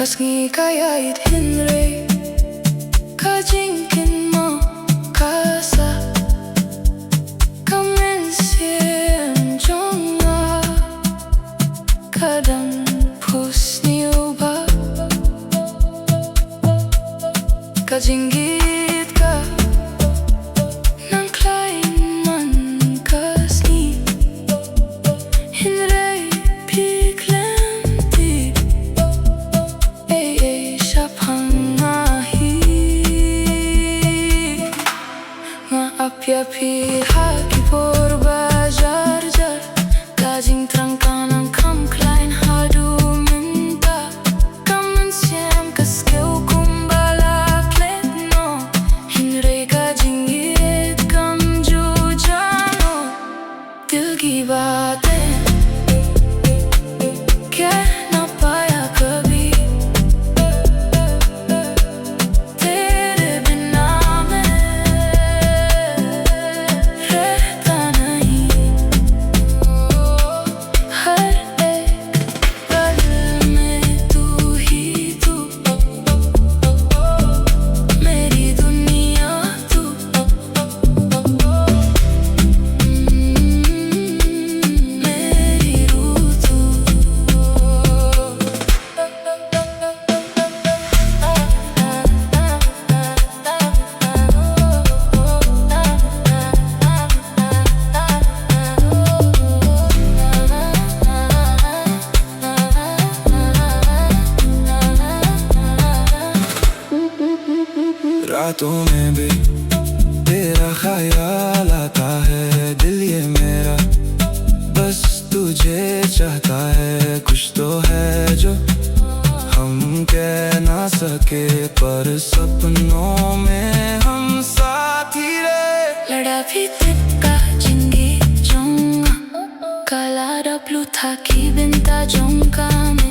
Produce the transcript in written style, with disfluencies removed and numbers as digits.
Khasi kaya't hinray Kajingkin mo kasa Kamensin jonga Kadang pusniuba Kajinggit ka ng klein man kasni Hinray piklemti Ay siya pangahi Maapyapi haki por bajar jar Kajing trangkan ang kam klein hadu minta Kamensiam kaskeu kumbala klet no Hinray kajinggit kam jujano Dil ki baatein kya na paya kabhi Tere bina main rehta nahi Har ek pal mein tu hi tu Meri duniya tu Meri रूह तू रातों में भी तेरा ख्याल आता है दिल ये मेरा बस तुझे चाहता है कुछ तो है जो हम कह ना सके पर सपनों में हम साथ ही रहे Lada pitika jingi jonga Kala da pluta ki binta jongkam